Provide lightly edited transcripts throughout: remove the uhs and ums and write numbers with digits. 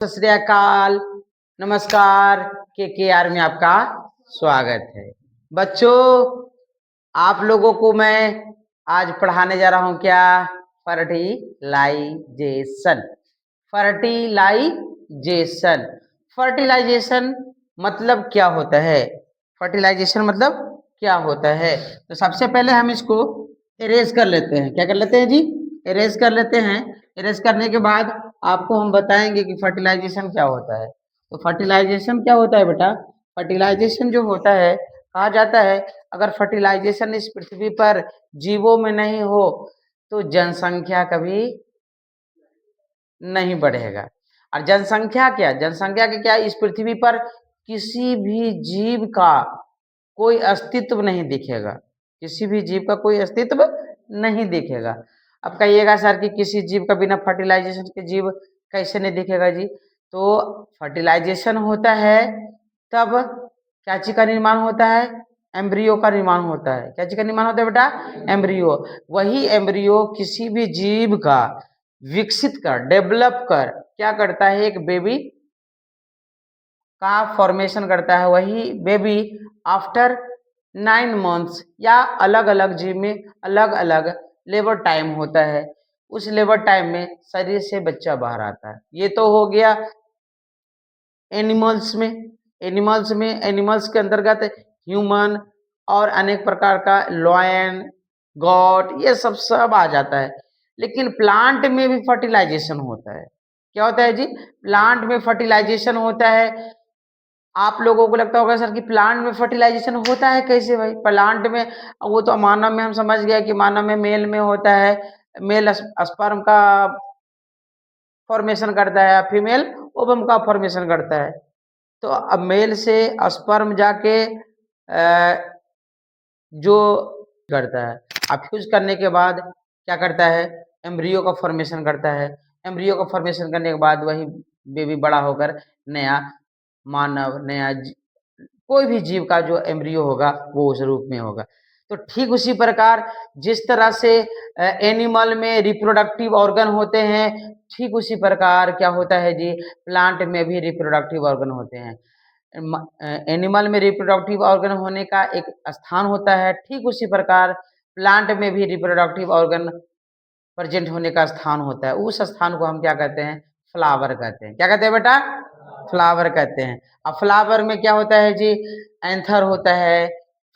सत श्री अकाल, नमस्कार। KKR में आपका स्वागत है। बच्चों, आप लोगों को मैं आज पढ़ाने जा रहा हूं क्या? फर्टिलाइजेशन। फर्टिलाइजेशन फर्टिलाइजेशन मतलब क्या होता है? फर्टिलाइजेशन मतलब क्या होता है? तो सबसे पहले हम इसको इरेज कर लेते हैं। क्या कर लेते हैं जी? इरेज कर लेते हैं। इरेज करने के बाद आपको हम बताएंगे कि फर्टिलाइजेशन क्या होता है। तो फर्टिलाइजेशन क्या होता है बेटा? फर्टिलाइजेशन जो होता है, कहा जाता है अगर फर्टिलाइजेशन इस पृथ्वी पर जीवों में नहीं हो तो जनसंख्या कभी नहीं बढ़ेगा। और जनसंख्या के क्या, इस पृथ्वी पर किसी भी जीव का कोई अस्तित्व नहीं दिखेगा। किसी भी जीव का कोई अस्तित्व नहीं दिखेगा। अब कहिएगा सर कि किसी जीव का बिना फर्टिलाइजेशन के जीव कैसे नहीं दिखेगा जी? तो फर्टिलाइजेशन होता है तब क्या चीज का निर्माण होता है? एम्ब्रियो का निर्माण होता है। क्या चीज का निर्माण होता है बेटा? एम्ब्रियो। वही एम्ब्रियो किसी भी जीव का विकसित कर, डेवलप कर क्या करता है? एक बेबी का फॉर्मेशन करता है। वही बेबी आफ्टर 9 मंथ्स या अलग अलग जीव में अलग अलग लेबर टाइम होता है। उस लेबर टाइम में शरीर से बच्चा बाहर आता है। ये तो हो गया एनिमल्स में। एनिमल्स के अंतर्गत ह्यूमन और अनेक प्रकार का लॉयन, गॉट, ये सब आ जाता है। लेकिन प्लांट में भी फर्टिलाइजेशन होता है। क्या होता है जी? प्लांट में फर्टिलाइजेशन होता है। आप लोगों को लगता होगा सर कि प्लांट में फर्टिलाइजेशन होता है कैसे भाई? प्लांट में वो तो मानव में हम समझ गए कि मानव में मेल में होता है, मेल स्पर्म का फॉर्मेशन करता है, फीमेल ओवम का फॉर्मेशन करता है। तो अब मेल से स्पर्म जाके जो करता है, अब फ्यूज करने के बाद क्या करता है? एम्ब्रियो का फॉर्मेशन करता है। एम्ब्रियो का फॉर्मेशन करने के बाद वही बेबी बड़ा होकर नया मानव, कोई भी जीव का जो एम्ब्रियो होगा वो उस रूप में होगा। तो ठीक उसी प्रकार जिस तरह से एनिमल में रिप्रोडक्टिव ऑर्गन होते हैं, ठीक उसी प्रकार क्या होता है जी? प्लांट में भी रिप्रोडक्टिव ऑर्गन होते हैं। एनिमल में रिप्रोडक्टिव ऑर्गन होने का एक स्थान होता है, ठीक उसी प्रकार प्लांट में भी रिप्रोडक्टिव ऑर्गन प्रेजेंट होने का स्थान होता है। उस स्थान को हम क्या कहते हैं? फ्लावर कहते हैं। क्या कहते हैं बेटा? फ्लावर कहते हैं। अब फ्लावर में क्या होता है जी? एंथर होता है,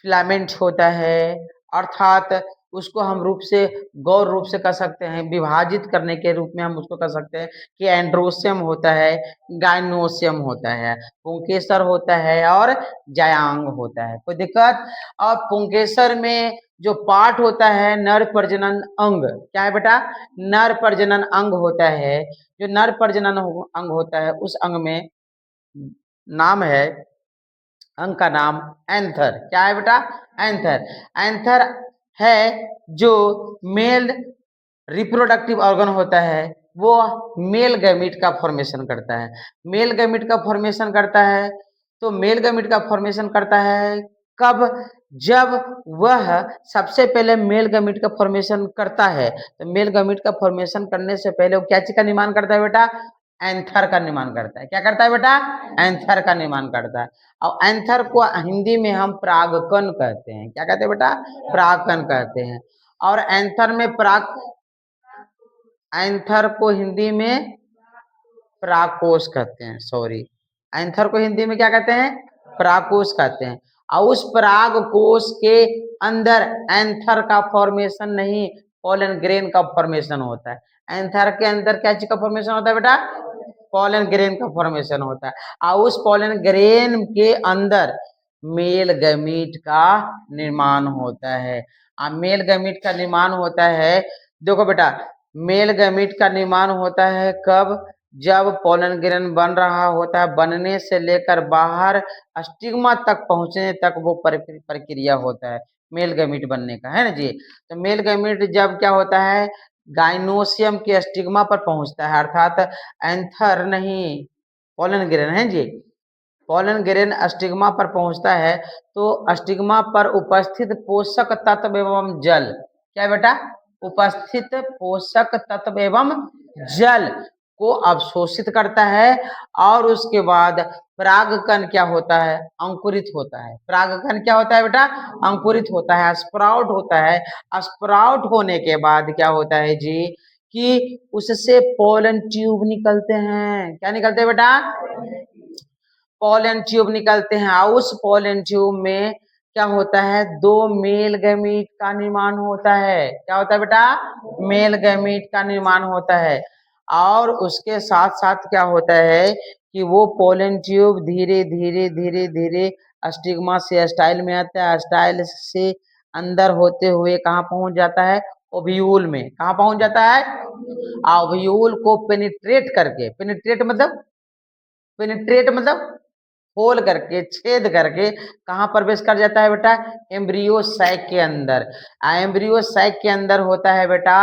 फिलामेंट होता है, अर्थात उसको हम रूप से गौर रूप से कह सकते हैं, विभाजित करने के रूप में हम उसको कह सकते हैं कि एंड्रोसियम होता है, गाइनोसियम होता है, पुंकेसर होता है और जायांग होता है। कोई दिक्कत? और पुंकेसर में जो पार्ट होता है नर प्रजनन अंग, क्या है बेटा? नर प्रजनन अंग होता है। जो नर प्रजनन अंग होता है उस अंग में नाम है, अंग का नाम एंथर। क्या है बेटा? एंथर। एंथर है जो मेल रिप्रोडक्टिव ऑर्गन होता है, वो मेल गैमीट का फॉर्मेशन करता है। मेल गैमीट का फॉर्मेशन करता है। तो मेल गैमीट का फॉर्मेशन करता है कब? जब वह सबसे पहले मेल गैमीट का फॉर्मेशन करता है। तो मेल गैमीट का फॉर्मेशन करने से पहले वो क्या चीज का निर्माण करता है बेटा? एंथर का निर्माण करता है। क्या करता है बेटा? एंथर का निर्माण करता है। और एंथर को हिंदी में हम परागकण कहते हैं। क्या कहते हैं बेटा? परागकण कहते हैं। और एंथर में एंथर को हिंदी में परागकोश कहते हैं। सॉरी, एंथर को हिंदी में क्या कहते हैं? परागकोश कहते हैं। और उस परागकोश के अंदर एंथर का फॉर्मेशन नहीं, पोलन ग्रेन का फॉर्मेशन होता है। एंथर के अंदर क्या चीज का फॉर्मेशन होता है बेटा? पोलन ग्रेन का फॉर्मेशन होता है। और उस पोलन ग्रेन के अंदर मेल गैमीट का निर्माण होता है। मेल गैमीट का निर्माण होता है, देखो बेटा, मेल गैमीट का निर्माण होता है कब? जब पोलन ग्रेन बन रहा होता है, बनने से लेकर बाहर स्टिग्मा तक पहुंचने तक वो प्रक्रिया होता है मेल गैमीट बनने का, है ना जी? तो मेल गैमीट जब क्या होता है? गाइनोसियम के स्टिग्मा पर पहुंचता है, अर्थात एंथर नहीं, पोलन ग्रेन है जी, पोलन ग्रेन स्टिग्मा पर पहुंचता है। तो स्टिग्मा पर उपस्थित पोषक तत्व एवं जल, क्या बेटा? उपस्थित पोषक तत्व एवं जल को अवशोषित करता है और उसके बाद परागकण क्या होता है, अंकुरित होता है। परागकण क्या होता है बेटा, अंकुरित होता है, स्प्राउट होता है। स्प्राउट होने के बाद क्या होता है जी कि उससे पोलन ट्यूब निकलते हैं। क्या निकलते हैं बेटा, पोलन ट्यूब निकलते हैं। और उस पोलन ट्यूब में क्या होता है, दो मेल गैमीट का निर्माण होता है। क्या होता है बेटा, मेल गैमीट का निर्माण होता है। और उसके साथ साथ क्या होता है कि वो पोलन ट्यूब धीरे धीरे धीरे धीरे स्टिग्मा से स्टाइल में आता है, स्टाइल से अंदर होते हुए कहाँ पहुंच जाता है, ओव्यूल में। कहाँ पहुंच जाता है, ओव्यूल को पेनिट्रेट करके, पेनिट्रेट मतलब खोल करके, छेद करके कहाँ प्रवेश कर जाता है बेटा, एम्ब्रियो सैक के अंदर। एम्ब्रियो सैक के अंदर होता है बेटा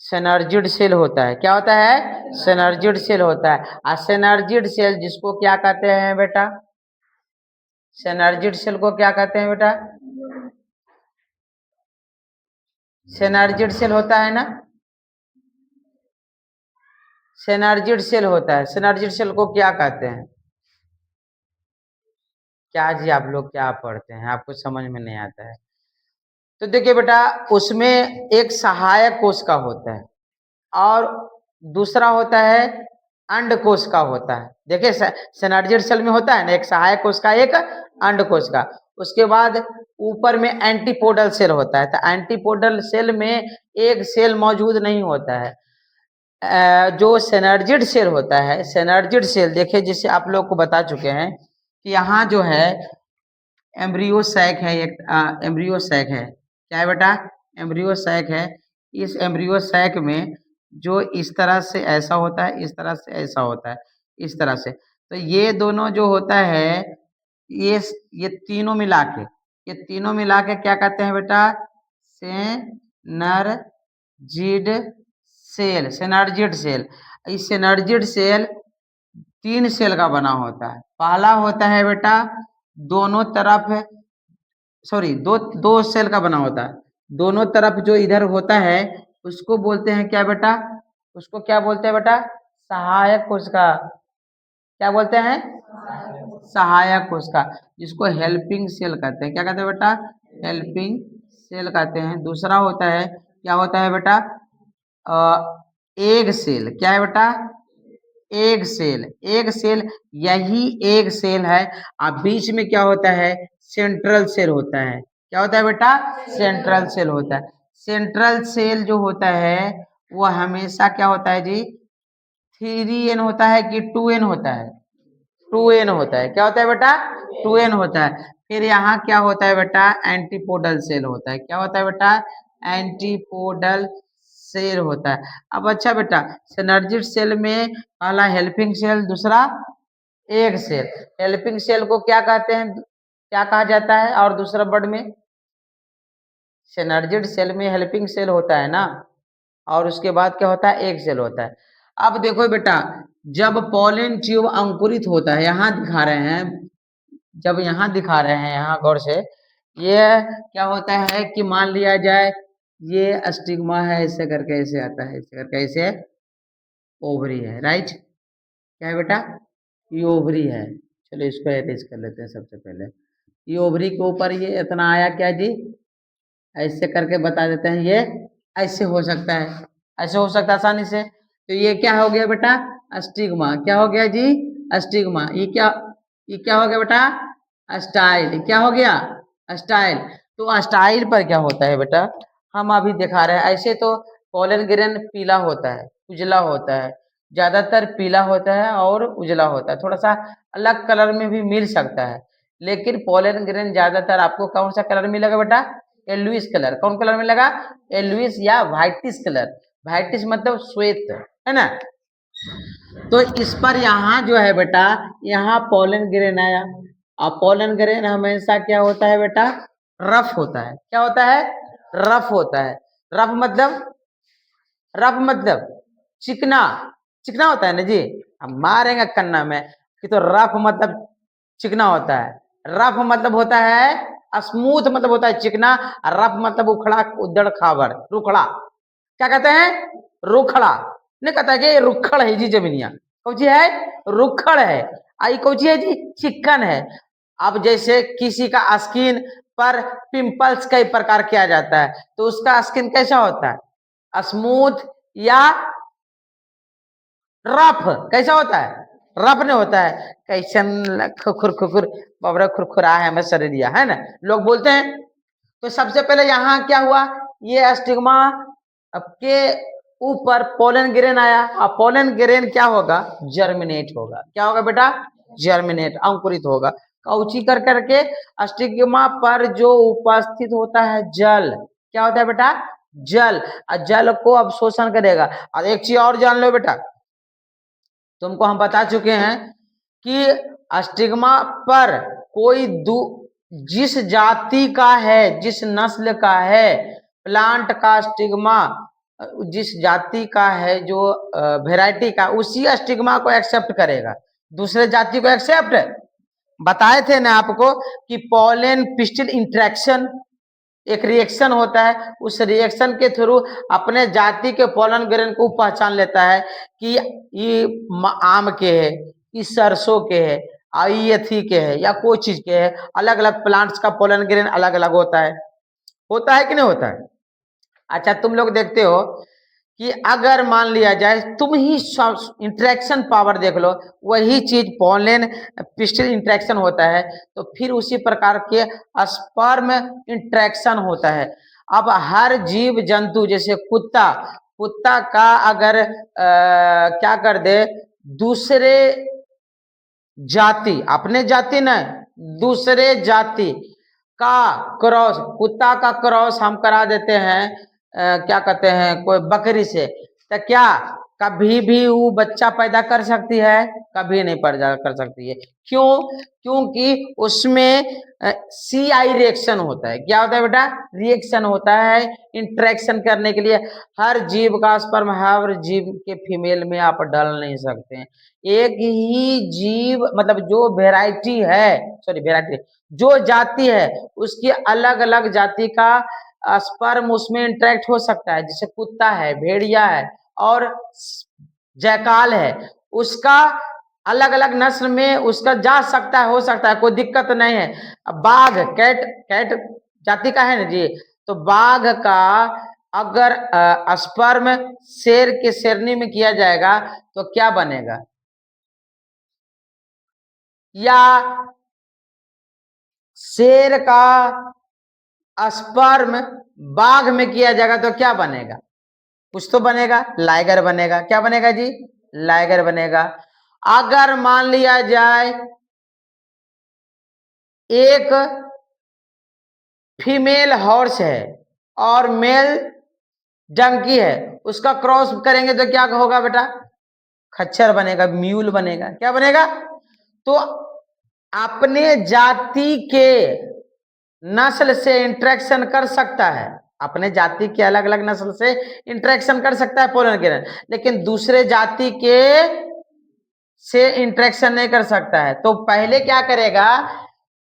सिनर्जिड सेल होता है। क्या होता है, सिनर्जिड सेल होता है। और सिनर्जिड सेल जिसको क्या कहते हैं बेटा, सिनर्जिड सेल को क्या कहते हैं बेटा, सिनर्जिड सेल होता है ना, सिनर्जिड सेल होता है। सिनर्जिड सेल को क्या कहते हैं, क्या जी आप लोग क्या पढ़ते हैं, आपको समझ में नहीं आता है। तो देखिए बेटा उसमें एक सहायक कोश का होता है और दूसरा होता है अंड कोश का होता है। देखिए सिनर्जिड सेल में होता है ना एक सहायक कोश का, एक अंड कोश का। उसके बाद ऊपर में एंटीपोडल सेल होता है। तो एंटीपोडल सेल में एक सेल मौजूद नहीं होता है। जो सिनर्जिड सेल होता है, सिनर्जिड सेल देखिए जिसे आप लोग को बता चुके हैं कि यहाँ जो है एम्ब्रियो सैक है, एक एम्ब्रियो सैक है। क्या है बेटा, एम्ब्रियो सैक है। इस एम्ब्रियो सैक में जो इस तरह से ऐसा होता है, इस तरह से ऐसा होता है, इस तरह से। तो ये दोनों जो होता है, ये तीनों मिला के, ये तीनों मिला के क्या कहते हैं बेटा, सिनर्जिड सेल, सिनर्जिड सेल। इस सिनर्जिड सेल 3 सेल का बना होता है। पहला होता है बेटा दोनों तरफ, सॉरी दो सेल का बना होता है। दोनों तरफ जो इधर होता है उसको बोलते हैं क्या बेटा, उसको क्या बोलते हैं बेटा, सहायक कोशिका। क्या बोलते हैं, सहायक कोशिका, जिसको हेल्पिंग सेल कहते हैं। क्या कहते हैं बेटा, हेल्पिंग सेल कहते हैं। दूसरा होता है, क्या होता है बेटा, एग सेल। क्या है बेटा, एग सेल। एग सेल, यही एग सेल है। अब बीच में क्या होता है, सेंट्रल सेल होता है। क्या होता है बेटा, सेंट्रल सेल होता है। सेंट्रल सेल जो होता है वो हमेशा क्या होता है जी, 3n होता है कि 2n होता है, 2n होता है। क्या होता है बेटा, 2n होता है। फिर यहाँ क्या होता है बेटा, एंटीपोडल सेल होता है। क्या होता है बेटा, एंटीपोडल सेल होता है। अब अच्छा बेटा सिनर्जिड सेल में पहला हेल्पिंग सेल, दूसरा एग सेल। हेल्पिंग सेल को क्या कहते हैं, क्या कहा जाता है, और दूसरा वर्ड में, सिनर्जिड सेल में हेल्पिंग सेल होता है ना, और उसके बाद क्या होता है, एग सेल होता है। अब देखो बेटा जब पोलन ट्यूब अंकुरित होता है, यहाँ दिखा रहे हैं, जब यहाँ दिखा रहे हैं, यहाँ गौर से, ये क्या होता है कि मान लिया जाए ये स्टिग्मा है, ऐसे करके ऐसे आता है, ऐसे करके ऐसे ओवरी है, राइट। क्या है बेटा, ये ओवरी है। चलो इसको अरेंज कर लेते हैं सबसे पहले। ये ओवरी के ऊपर ये इतना आया क्या जी, ऐसे करके बता देते हैं, ये ऐसे हो सकता है, ऐसे हो सकता है आसानी से। तो ये क्या हो गया बेटा, स्टिग्मा। क्या हो गया जी, स्टिग्मा। ये क्या हो गया बेटा, स्टाइल। क्या हो गया, स्टाइल। तो स्टाइल पर क्या होता है बेटा, हम अभी दिखा रहे हैं। ऐसे तो पोलन ग्रेन पीला होता है, उजला होता है, ज्यादातर पीला होता है और उजला होता है, थोड़ा सा अलग कलर में भी मिल सकता है। लेकिन पोलन ग्रेन ज्यादातर आपको कौन सा कलर मिलेगा बेटा, येलोइश कलर। कौन कलर मिलेगा, येलोइश या व्हाइटिश कलर। व्हाइटिश मतलब श्वेत, है ना। तो इस पर यहाँ जो है बेटा, यहाँ पोलन ग्रेन आया। और पोलन ग्रेन हमेशा क्या होता है बेटा, रफ होता है। क्या होता है, रफ होता है। रफ मतलब, रफ मतलब चिकना, चिकना होता है ना जी। हम मारेंगे कन्ना में कि तो रफ मतलब चिकना होता है। रफ मतलब होता है स्मूथ, मतलब होता है चिकना। रफ मतलब उखड़ा, उदड़ खाबड़, रुखड़ा। क्या कहते हैं, रुखड़ा। ने कहता है कि ये रुखड़ है जी जमीनिया, कौची है, रुखड़ है, आई कौची है जी, चिकन है। अब जैसे किसी का स्किन पर पिंपल्स कई प्रकार किया जाता है, तो उसका स्किन कैसा होता है, स्मूथ या रफ, कैसा होता है, रफ ने होता है, कैसन खुखुर खुखुर बबरा खुरखुरा है मैं सर दिया है ना, लोग बोलते हैं। तो सबसे पहले यहाँ क्या हुआ, ये स्टिग्मा के ऊपर पोलन ग्रेन आया, और पोलन ग्रेन क्या होगा, जर्मिनेट होगा, क्या होगा बेटा, जर्मिनेट, अंकुरित होगा, कौची कर करके, स्टिग्मा पर जो उपस्थित होता है जल, क्या होता है बेटा, जल, और जल को अवशोषण करेगा। और एक चीज और जान लो बेटा, तुमको हम बता चुके हैं कि स्टिग्मा पर कोई जिस जाति का है, जिस नस्ल का है प्लांट का स्टिग्मा, जिस जाति का है, जो वेराइटी का, उसी स्टिग्मा को एक्सेप्ट करेगा, दूसरे जाति को एक्सेप्ट। बताए थे ना आपको कि पॉलन पिस्टिल इंटरेक्शन एक रिएक्शन होता है, उस रिएक्शन के थ्रू अपने जाति के पोलन ग्रेन को पहचान लेता है कि ये आम के है, ये सरसों के है, ये एथी के है, या कोई चीज के है। अलग अलग प्लांट्स का पोलन ग्रेन अलग अलग होता है कि नहीं होता है। अच्छा, तुम लोग देखते हो कि अगर मान लिया जाए, तुम ही इंटरेक्शन पावर देख लो, वही चीज पोलन पिस्टिल इंटरेक्शन होता है, तो फिर उसी प्रकार के स्पर्म इंटरेक्शन होता है। अब हर जीव जंतु, जैसे कुत्ता, कुत्ता का अगर क्या कर दे, दूसरे जाति, अपने जाति न, दूसरे जाति का क्रॉस, कुत्ता का क्रॉस हम करा देते हैं, क्या कहते हैं, कोई बकरी से, तो क्या कभी भी वो बच्चा पैदा कर सकती है, कभी नहीं पैदा कर सकती है। क्यों, क्योंकि उसमें CI रिएक्शन होता है। क्या होता है बेटा, रिएक्शन होता है इंटरेक्शन करने के लिए। हर जीव का स्पर्म हर जीव के फीमेल में आप डाल नहीं सकते हैं। एक ही जीव, मतलब जो वेराइटी है, सॉरी वेराइटी, जो जाति है, उसकी अलग अलग जाति का स्पर्म उसमें इंटरेक्ट हो सकता है। जैसे कुत्ता है, भेड़िया है और जयकाल है, उसका अलग अलग नस्ल में उसका जा सकता है, हो सकता है, कोई दिक्कत नहीं है। अब बाघ, कैट, कैट जाति का है ना जी, तो बाघ का अगर स्पर्म शेर के शेरनी में किया जाएगा तो क्या बनेगा, या शेर का स्पर्म बाघ में किया जाएगा तो क्या बनेगा, कुछ तो बनेगा, लाइगर बनेगा। क्या बनेगा जी, लाइगर बनेगा। अगर मान लिया जाए एक फीमेल हॉर्स है और मेल डंकी है, उसका क्रॉस करेंगे तो क्या होगा बेटा, खच्चर बनेगा, म्यूल बनेगा। क्या बनेगा, तो अपने जाति के नस्ल से इंटरेक्शन कर सकता है, अपने जाति के अलग अलग नस्ल से इंटरेक्शन कर सकता है पोलन ग्रेन, लेकिन दूसरे जाति के से इंटरेक्शन नहीं कर सकता है। तो पहले क्या करेगा,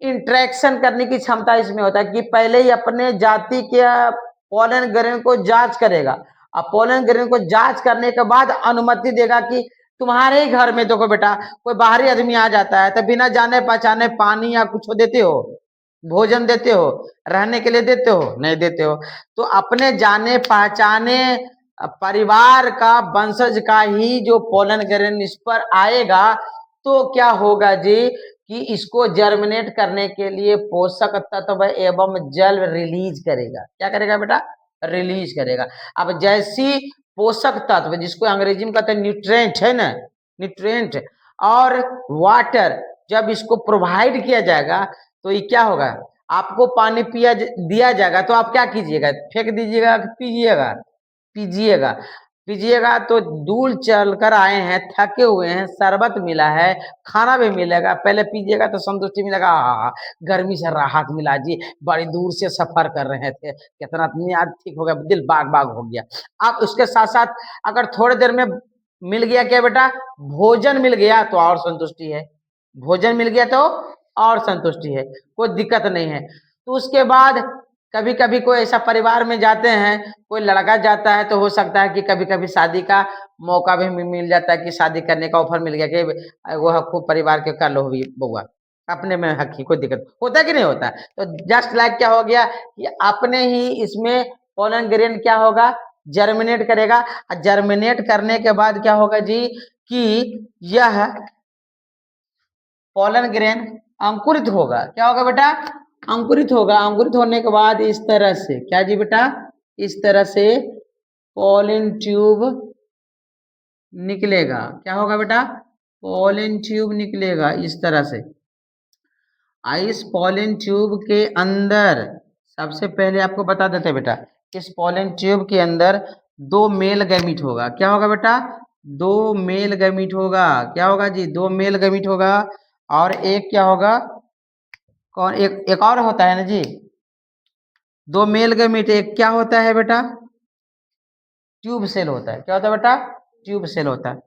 इंटरेक्शन करने की क्षमता इसमें होता है कि पहले ही अपने जाति के पोलन ग्रेन को जांच करेगा, और पोलन ग्रेन को जांच करने के बाद अनुमति देगा कि तुम्हारे ही घर में देखो बेटा, कोई बाहरी आदमी आ जाता है तो बिना जाने पहचाने पानी या कुछ देते हो, भोजन देते हो, रहने के लिए देते हो, नहीं देते हो। तो अपने जाने पहचाने परिवार का वंशज का ही जो पोलन ग्रेन इस पर आएगा, तो क्या होगा जी कि इसको जर्मिनेट करने के लिए पोषक तत्व एवं जल रिलीज करेगा। क्या करेगा बेटा, रिलीज करेगा। अब जैसी पोषक तत्व, जिसको अंग्रेजी में कहते हैं न्यूट्रेंट, है ना, न्यूट्रेंट और वाटर, जब इसको प्रोवाइड किया जाएगा तो ये क्या होगा, आपको पानी दिया जाएगा तो आप क्या कीजिएगा, फेंक दीजिएगा, पीजिएगा, पीजिएगा, पीजिएगा। तो दूर चलकर आए हैं, थके हुए हैं, शरबत मिला है, खाना भी मिलेगा, पहले पीजिएगा तो संतुष्टि मिलेगा, गर्मी से राहत मिला जी, बड़ी दूर से सफर कर रहे थे, कितना आज ठीक हो गया, दिल बाग बाग हो गया। अब उसके साथ साथ अगर थोड़ी देर में मिल गया क्या बेटा, भोजन मिल गया तो और संतुष्टि है, भोजन मिल गया तो और संतुष्टि है, कोई दिक्कत नहीं है। तो उसके बाद कभी कभी कोई ऐसा परिवार में जाते हैं, कोई लड़का जाता है तो हो सकता है कि कभी कभी शादी का मौका भी मिल जाता है कि शादी करने का ऑफर मिल गया कि वो खूब परिवार के कर लो भी बउआ, अपने में हक ही, कोई दिक्कत होता है कि नहीं होता। तो जस्ट लाइक क्या हो गया कि अपने ही इसमें पोलन ग्रेन क्या होगा, जर्मिनेट करेगा। और जर्मिनेट करने के बाद क्या होगा जी कि यह पोलन ग्रेन अंकुरित होगा। क्या होगा बेटा, अंकुरित होगा। अंकुरित होने के बाद इस तरह से क्या जी बेटा, इस तरह से पोलन ट्यूब निकलेगा। क्या होगा बेटा, पोलन ट्यूब निकलेगा इस तरह से। इस पोलन ट्यूब के अंदर सबसे पहले आपको बता देते हैं बेटा, इस पोलन ट्यूब के अंदर दो मेल गैमीट होगा। क्या होगा बेटा, दो मेल गैमीट होगा। क्या होगा जी, दो मेल गैमीट होगा। और एक क्या होगा, कौन, एक और होता है ना जी, दो मेल गैमीट, एक क्या होता है बेटा, ट्यूब सेल होता है। क्या होता है बेटा, ट्यूब सेल होता है।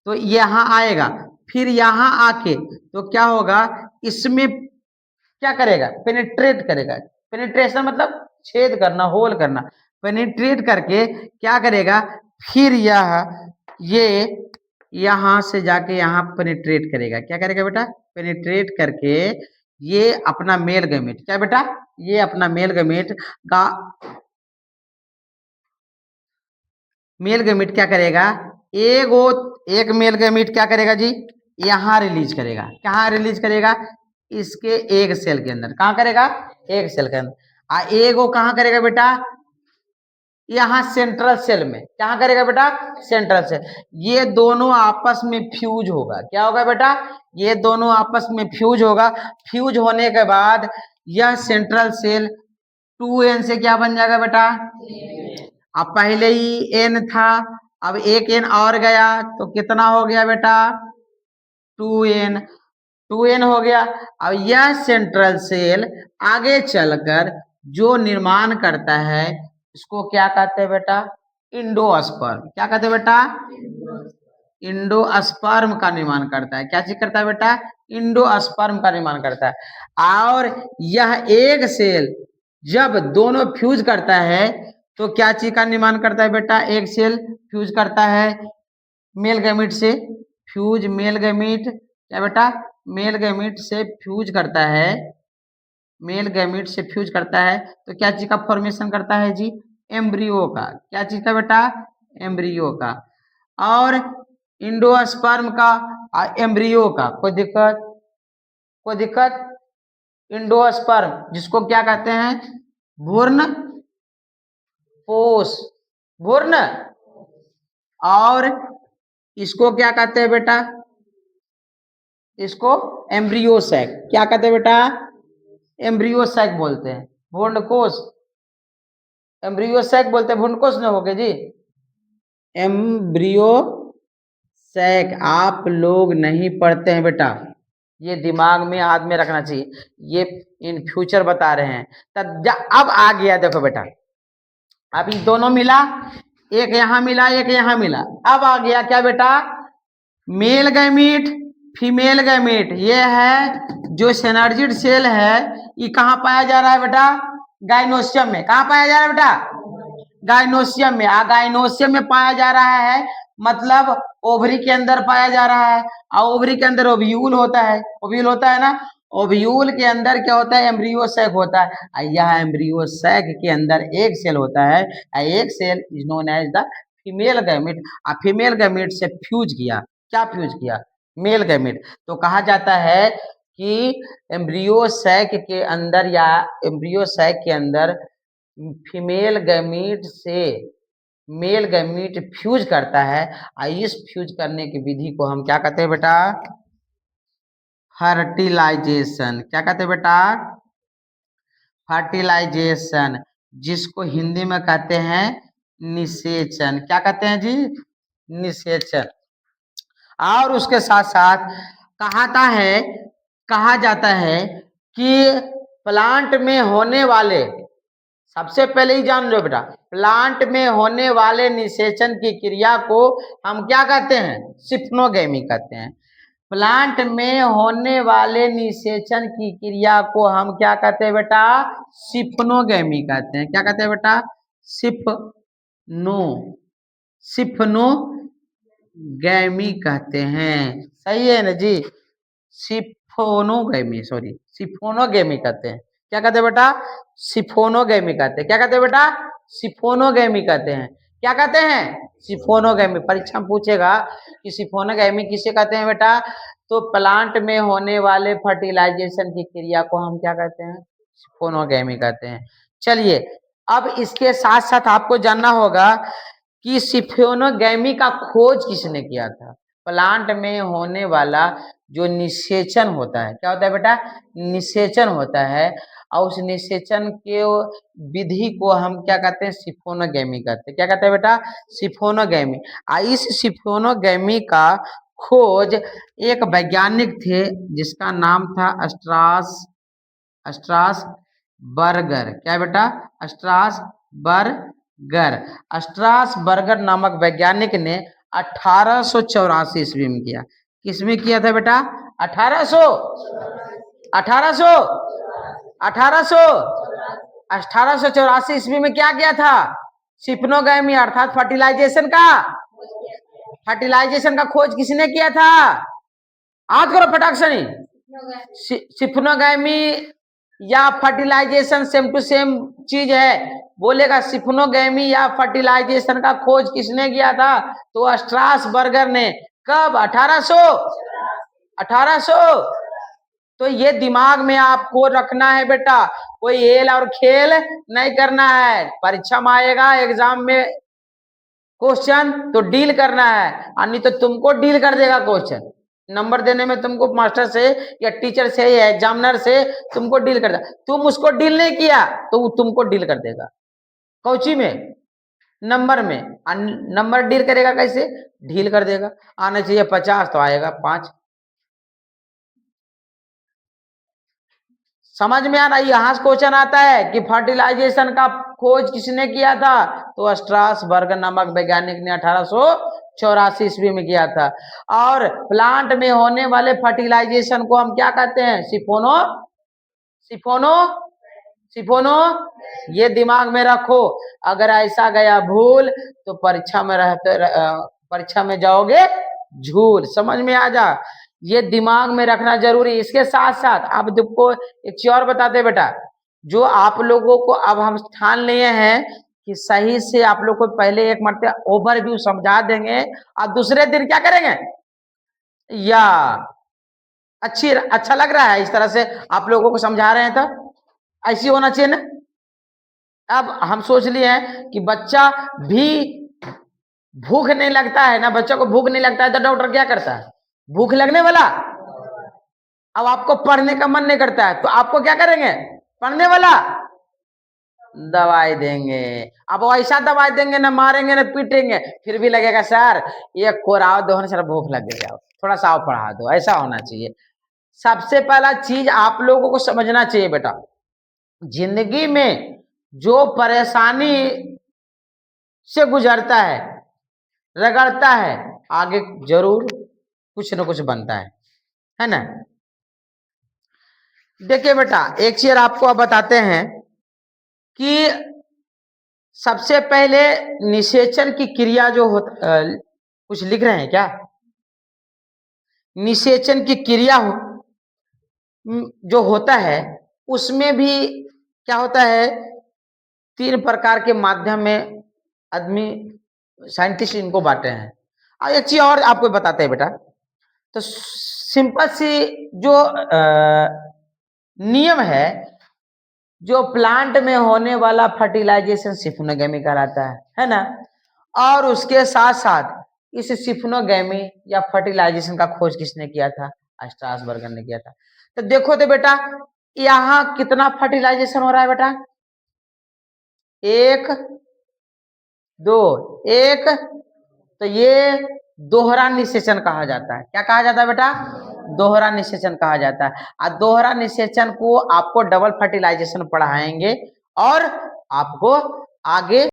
तो यहाँ आएगा, फिर यहाँ आके तो क्या होगा, इसमें क्या करेगा, पेनिट्रेट करेगा। पेनिट्रेशन मतलब छेद करना, होल करना। पेनिट्रेट करके क्या करेगा, फिर ये यहाँ से जाके यहाँ पेनिट्रेट करेगा। क्या करेगा बेटा, पेनिट्रेट करके ये अपना मेल गैमेट, क्या बेटा, ये अपना मेल गैमेट का मेल गैमेट क्या करेगा, एक मेल गैमेट क्या करेगा जी, यहाँ रिलीज करेगा। कहाँ रिलीज करेगा, इसके एक सेल के अंदर। कहाँ करेगा, एक सेल के अंदर। एगो कहाँ करेगा बेटा, यहाँ सेंट्रल सेल में। कहाँ करेगा बेटा, सेंट्रल सेल। ये दोनों आपस में फ्यूज होगा। क्या होगा बेटा, ये दोनों आपस में फ्यूज होगा। फ्यूज होने के बाद यह सेंट्रल सेल 2n से क्या बन जाएगा बेटा, अब पहले ही n था, अब एक n और गया तो कितना हो गया बेटा, 2n। 2n हो गया। अब यह सेंट्रल सेल आगे चलकर जो निर्माण करता है इसको क्या कहते हैं बेटा, इंडोस्पर्म। क्या कहते हैं बेटा, इंडोस्पर्म का निर्माण करता है। क्या चीज करता है बेटा, इंडोस्पर्म का निर्माण करता है। और यह एक सेल जब दोनों फ्यूज करता है तो क्या चीज का निर्माण करता है बेटा, एक सेल फ्यूज करता है मेल गैमीट से। फ्यूज मेल गैमीट, क्या बेटा, मेल गैमीट से फ्यूज करता है, मेल गैमीट से फ्यूज करता है तो क्या चीज का फॉर्मेशन करता है जी, एम्ब्रियो का। क्या चीज का बेटा, एम्ब्रियो का। और इंडोस्पर्म का एम्ब्रियो का। कोई दिक्कत, कोई दिक्कत। इंडोस्पर्म जिसको क्या कहते हैं, भ्रूण पोष, भ्रूण। और इसको क्या कहते हैं बेटा, इसको एम्ब्रियो सैक। क्या कहते हैं बेटा, एम्ब्रियो सैक बोलते हैं, भ्रूणकोष। एम्ब्रियो सैक बोलते हैं, भ्रूणकोष न होगे जी, एम्ब्रियो सैक। आप लोग नहीं पढ़ते हैं बेटा, ये दिमाग में हाथ में रखना चाहिए, ये इन फ्यूचर बता रहे हैं। तब अब आ गया देखो बेटा, अभी दोनों मिला, एक यहाँ मिला एक यहाँ मिला। अब आ गया क्या बेटा, मेल गैमीट फीमेल गैमीट। ये है जो सिनर्जिड सेल है, ये कहाँ पाया जा रहा है बेटा, गाइनोसियम में। कहाँ पाया जा रहा है बेटा, गाइनोसियम में। गाइनोसियम में पाया जा रहा है, मतलब ओवरी के अंदर पाया जा रहा है। और ओवरी के अंदर ओव्यूल होता है, ओव्यूल होता है ना, ओव्यूल के अंदर क्या होता है, एम्ब्रियो सैक होता है। यह एम्ब्रियो सैक के अंदर एक सेल होता है, एक cell is known as the female gamete. Female gamete से फ्यूज किया, क्या फ्यूज किया, मेल गैमेट। तो कहा जाता है कि एम्ब्रियो सैक के अंदर या एम्ब्रियो सैक के अंदर फीमेल गैमीट से मेल गैमीट फ्यूज करता है। इस फ्यूज करने की विधि को हम क्या कहते हैं बेटा, फर्टिलाइजेशन। क्या कहते हैं बेटा, फर्टिलाइजेशन, जिसको हिंदी में कहते हैं निषेचन। क्या कहते हैं जी, निषेचन। और उसके साथ साथ कहा जाता है कि प्लांट में होने वाले, सबसे पहले ही जान लो बेटा, प्लांट में होने वाले निषेचन की क्रिया को हम क्या कहते हैं, सिप्नोगेमी कहते हैं। प्लांट में होने वाले निषेचन की क्रिया को हम क्या कहते हैं बेटा? सिफनोगैमी कहते हैं। क्या कहते हैं बेटा? सिफनोगैमी कहते हैं। सही है ना जी? सिफोनोगैमी कहते हैं। क्या कहते हैं बेटा? सिफोनोगैमी कहते हैं। क्या कहते हैं बेटा? सिफोनोगैमी कहते हैं। क्या कहते हैं? सिफोनोगैमी। परीक्षा में पूछेगा कि सिफोनोगैमी किसे कहते हैं बेटा? तो प्लांट में होने वाले फर्टिलाइजेशन की क्रिया को हम क्या कहते हैं? सिफोनोगैमी कहते हैं। चलिए, अब इसके साथ साथ आपको जानना होगा कि सिफोनोगैमी का खोज किसने किया था? प्लांट में होने वाला जो निषेचन होता है, क्या होता है बेटा? निषेचन होता है, और उस निषेचन के विधि को हम क्या कहते हैं? सिफोनोगैमी कहते हैं। क्या कहते हैं बेटा? सिफोनोगैमी। इस सिफोनोगैमी का खोज एक वैज्ञानिक थे जिसका नाम था स्ट्रासबर्गर। क्या बेटा? स्ट्रासबर्गर नामक वैज्ञानिक ने 1884 ईस्वी में किया। किसमें किया था बेटा? 1884 ईस्वी में क्या किया था? सिफोनोगैमी अर्थात फर्टिलाइजेशन का खोज किसने किया था? आज करो फटाक से नहीं। सिफोनोगैमी या फर्टिलाइजेशन सेम टू सेम चीज है। बोलेगा सिफोनोगैमी या फर्टिलाइजेशन का खोज किसने किया था? तो स्ट्रासबर्गर ने। कब? 1800। तो ये दिमाग में आपको रखना है बेटा, कोई हेल और खेल नहीं करना है। परीक्षा में आएगा, एग्जाम में क्वेश्चन तो डील करना है, और नहीं तो तुमको डील कर देगा क्वेश्चन। नंबर देने में तुमको मास्टर से या टीचर से या एग्जामिनर से तुमको डील कर देगा। तुम उसको डील नहीं किया तो वो तुमको डील कर देगा। कौची में? नंबर में। नंबर डील करेगा कैसे? डील कर देगा। आना चाहिए 50 तो आएगा 5। समझ में आ रहा है? यहाँ से क्वेश्चन आता है कि फर्टिलाइजेशन का खोज किसने किया था? तो स्ट्रासबर्गर नामक वैज्ञानिक ने 1884 ईस्वी में किया था। और प्लांट में होने वाले फर्टिलाइजेशन को हम क्या कहते हैं? सिफोनो। ये दिमाग में रखो। अगर ऐसा गया भूल तो परीक्षा में जाओगे झूल। समझ में आ जा? ये दिमाग में रखना जरूरी। इसके साथ साथ आप तुमको एक चीज और बताते बेटा, जो आप लोगों को अब हम ठान लिए हैं कि सही से आप लोग को पहले एक मरतबा ओवरव्यू समझा देंगे, और दूसरे दिन क्या करेंगे? या अच्छा लग रहा है इस तरह से आप लोगों को समझा रहे हैं? तो ऐसी होना चाहिए ना। अब हम सोच लिए हैं कि बच्चा भी भूख नहीं लगता है ना, बच्चों को भूख नहीं लगता है तो डॉक्टर क्या करता है? भूख लगने वाला। अब आपको पढ़ने का मन नहीं करता है तो आपको क्या करेंगे? पढ़ने वाला दवाई देंगे। अब ऐसा दवाई देंगे, ना मारेंगे ना पीटेंगे, फिर भी लगेगा सर ये कोराव दो, सर भूख लग गई, थोड़ा सा पढ़ा दो। ऐसा होना चाहिए। सबसे पहला चीज आप लोगों को समझना चाहिए बेटा, जिंदगी में जो परेशानी से गुजरता है, रगड़ता है, आगे जरूर कुछ न कुछ बनता है ना। देखिए बेटा, एक चीज आपको अब बताते हैं कि सबसे पहले निषेचन की क्रिया जो कुछ लिख रहे हैं क्या? निषेचन की क्रिया जो होता है उसमें भी क्या होता है? 3 प्रकार के माध्यम में आदमी साइंटिस्ट इनको बांटे हैं। और एक चीज और आपको बताते हैं बेटा, तो सिंपल सी जो नियम है, जो प्लांट में होने वाला फर्टिलाइजेशन सिफोनोगैमी कहलाता है ना। और उसके साथ साथ इस सिफोनोगैमी या फर्टिलाइजेशन का खोज किसने किया था? स्ट्रासबर्गर ने किया था। तो देखो तो बेटा, यहाँ कितना फर्टिलाइजेशन हो रहा है बेटा? 1 2 1। तो ये दोहरा निषेचन कहा जाता है। क्या कहा जाता है बेटा? दोहरा निषेचन कहा जाता है। और दोहरा निषेचन को आपको डबल फर्टिलाइजेशन पढ़ाएंगे और आपको आगे